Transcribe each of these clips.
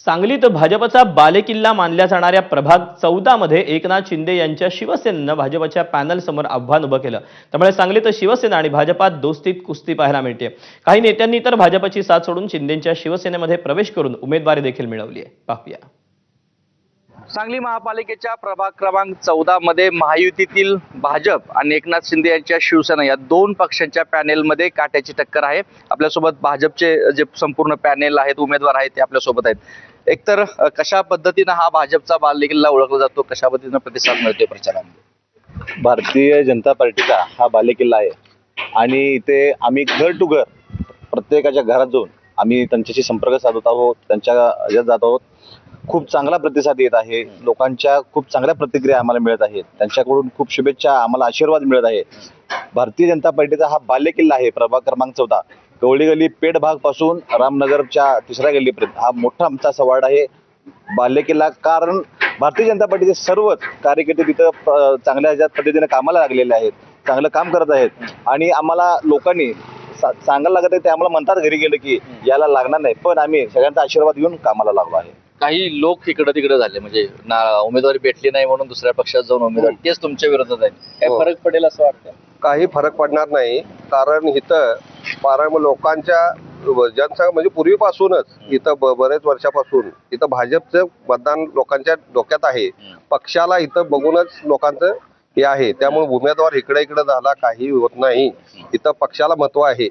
सांगलीत भाजपचा बालेकिल्ला मानल्या जाणाऱ्या प्रभाग 14 मध्ये एकनाथ शिंदे यांच्या शिवसेनेनं भाजपच्या पॅनल समोर आव्हान उभं केलं। त्यामुळे सांगलीत शिवसेना आणि भाजपात दोस्तीत कुस्ती पाहायला मिळते। काही नेत्यांनी तर भाजपची साथ सोडून शिंदेंच्या शिवसेनेमध्ये प्रवेश करून उमेदवारी देखील मिळवली आहे। पाहूया। सांगली महापालिकेच्या प्रभाग क्रमांक 14 मध्ये महायुतीतील भाजप आणि एकनाथ शिंदे यांच्या शिवसेना या दोन पक्षांच्या पॅनेलमध्ये काट्याची टक्कर आहे। आपल्यासोबत भाजपचे जे संपूर्ण पॅनेल आहेत, उमेदवार आहेत, ते आपल्यासोबत आहेत। एकतर कशा पद्धतीने हा भाजपचा बालेकिल्ला ओळखला जातो, कशा पद्धतीने प्रतिसाद मिळतोय प्रचारामध्ये? भारतीय जनता पार्टीचा हा बालेकिल्ला आहे आणि इथे आम्ही घर टू घर प्रत्येकाच्या घरात जाऊन आम्ही त्यांच्याशी संपर्क साधत आहोत, त्यांच्या ह्याच्यात जात आहोत। खूप चांगला प्रतिसाद येत आहे, लोकांच्या खूप चांगल्या प्रतिक्रिया आम्हाला मिळत आहेत, त्यांच्याकडून खूप शुभेच्छा, आम्हाला आशीर्वाद मिळत आहे। भारतीय जनता पार्टीचा हा बालेकिल्ला आहे प्रभाग क्रमांक 14, कवळी गल्ली पेठ भाग पासून रामनगरच्या 3ऱ्या गल्लीपर्यंत हा मोठा आमचा सवाड आहे बालेकिल्ला। कारण भारतीय जनता पार्टीचे सर्वच कार्यकर्ते तिथं चांगल्या ह्याच्यात पद्धतीने कामाला लागलेले आहेत, चांगलं काम करत आहेत आणि आम्हाला लोकांनी सांगायला लागत आहे, ते आम्हाला म्हणतात घरी गेलं की याला लागणार नाही, पण आम्ही सगळ्यांचा आशीर्वाद घेऊन कामाला लागलो आहे। काही लोक इकडे तिकडे झाले, म्हणजे उमेदवारी भेटली नाही म्हणून दुसऱ्या पक्षात जाऊन उमेदवार, तेच तुमच्या विरोधात आहे। काय फरक पडेल असं वाटतं? काही फरक पडणार नाही, कारण इथं लोकांच्या जनसंख्या म्हणजे पूर्वीपासूनच इथं बरेच वर्षापासून इथं भाजपचं मतदान लोकांच्या डोक्यात आहे। पक्षाला इथं बघूनच लोकांचं हे आहे, त्यामुळे उमेदवार इकडे इकडे झाला काही होत नाही, इथं पक्षाला महत्व आहे।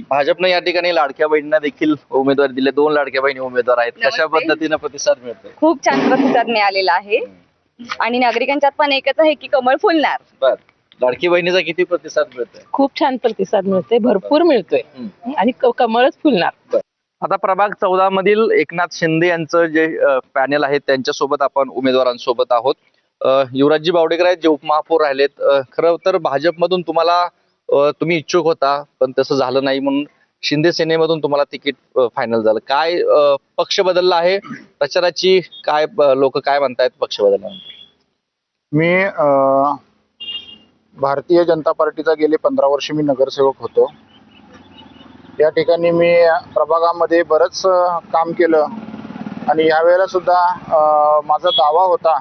भाजपने या ठिकाणी लाडक्या बहिणींना देखील उमेदवारी दिले, 2 लाडक्या बहिणी उमेदवार आहेत। कशा पद्धतीने प्रतिसाद मिळतोय? खूप छान प्रतिसाद मिळालेला आहे आणि नागरिकांच्यात पण एकच आहे की कमळ फुलणार। बर, लाडकी बहिणीचा किती प्रतिसाद मिळतोय? खूप छान प्रतिसाद मिळतोय, भरपूर मिळतोय आणि कमळच फुलणार। आता प्रभाग 14 मधील एकनाथ शिंदे यांचं जे पॅनेल आहे त्यांच्यासोबत आपण उमेदवारांसोबत आहोत। युवराजजी बावडेकर आहेत, जे उपमहापौर राहिलेत। खरं तर भाजपमधून तुम्ही इच्छुक होता, पण तसं झालं नाही म्हणून शिंदे सेनेमधून तुम्हाला तिकीट फायनल झालं। काय पक्ष बदलला आहे? प्रचाराची काय लोक काय म्हणतायत पक्ष बदलल्यानंतर? मी भारतीय जनता पार्टीचा गेले 15 वर्ष मी नगरसेवक होतो। या ठिकाणी मी प्रभागामध्ये बरंच काम केलं आणि यावेळेला सुद्धा माझा दावा होता,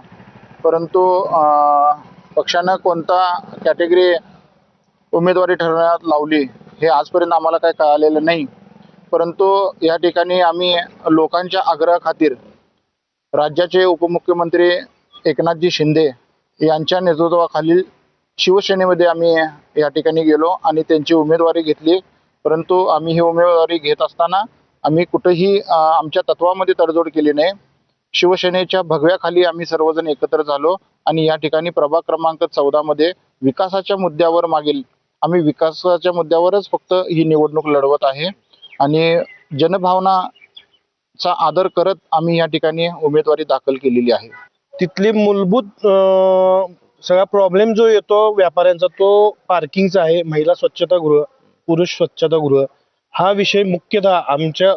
परंतु पक्षानं कोणता कॅटेगरी उमेदवारी ठरवण्यात लावली हे आजपर्यंत आम्हाला काही कळालेलं नाही। परंतु या ठिकाणी आम्ही लोकांच्या आग्रहाखातीर राज्याचे उपमुख्यमंत्री एकनाथजी शिंदे यांच्या नेतृत्वाखालील शिवसेनेमध्ये आम्ही या ठिकाणी गेलो आणि त्यांची उमेदवारी घेतली। परंतु आम्ही ही उमेदवारी घेत असताना आम्ही कुठेही आमच्या तत्वामध्ये तडजोड केली नाही। शिवसेनेच्या भगव्याखाली आम्ही सर्वजण एकत्र झालो आणि या ठिकाणी प्रभाग क्रमांक 14 मध्ये विकासाच्या मुद्द्यावर आम्ही विकासाच्या मुद्द्यावरच फक्त ही निवडणूक लढवत आहे आणि जनभावनाचा आदर करत आम्ही या ठिकाणी उमेदवारी दाखल केलेली आहे। तिथली मूलभूत सगळा प्रॉब्लेम जो येतो व्यापाऱ्यांचा, तो पार्किंगचा आहे। महिला स्वच्छतागृह, पुरुष स्वच्छतागृह हा विषय मुख्यतः आमच्या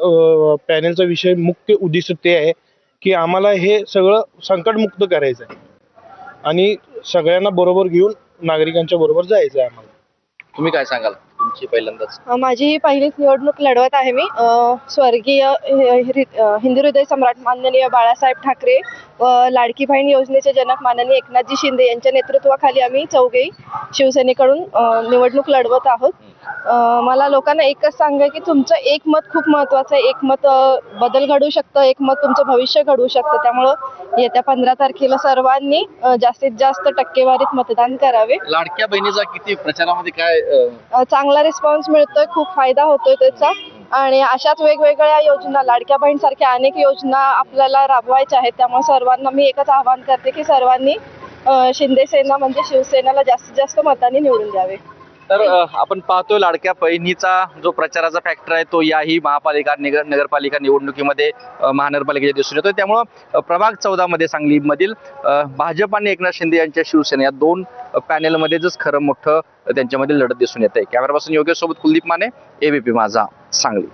पॅनेलचा विषय, मुख्य उद्दिष्ट ते आहे की आम्हाला हे सगळं संकटमुक्त करायचं आहे आणि सगळ्यांना बरोबर घेऊन नागरिकांच्या बरोबर जायचं आहे आम्हाला। तुम्ही काय सांगाल? तुमची पहिल्यांदाच? माझी ही पहिलीच निवडणूक लढवत आहे मी। स्वर्गीय हिंदू हृदय सम्राट माननीय बाळासाहेब ठाकरे व लाडकी बहीण योजनेचे जनक माननीय एकनाथजी शिंदे यांच्या नेतृत्वाखाली आम्ही चौघेही शिवसेनेकडून निवडणूक लढवत आहोत। मला लोकांना एकच सांगाय की तुमचं एक मत खूप महत्त्वाचं आहे। एक मत बदल घडवू शकतं, एक मत तुमचं भविष्य घडवू शकतं। त्यामुळं येत्या 15 तारखेला सर्वांनी जास्तीत जास्त टक्केवारीत मतदान करावे। लाडक्या बहिणीचा किती प्रचारामध्ये काय चांगला रिस्पॉन्स मिळतोय, खूप फायदा होतोय त्याचा आणि अशाच वेगवेगळ्या योजना, लाडक्या बहीण सारख्या अनेक योजना आपल्याला राबवायच्या आहेत। त्यामुळे सर्वांना मी एकच आवाहन करते की सर्वांनी शिंदे सेना म्हणजे शिवसेनेला जास्तीत जास्त मतांनी निवडून द्यावे। तर आपण पाहतोय लाडक्या बहिणीचा जो प्रचाराचा फॅक्टर आहे तो याही महापालिका नगरपालिका निवडणुकीमध्ये महानगरपालिकेच्या दिसून येतोय। त्यामुळं प्रभाग 14 मध्ये सांगलीमधील भाजप आणि एकनाथ शिंदे यांच्या शिवसेना या 2 पॅनेलमध्येच खरं मोठं त्यांच्यामध्ये लढत दिसून येत आहे। कॅमेरापासून योगेश सोबत कुलदीप माने, एबीपी माझा, सांगली।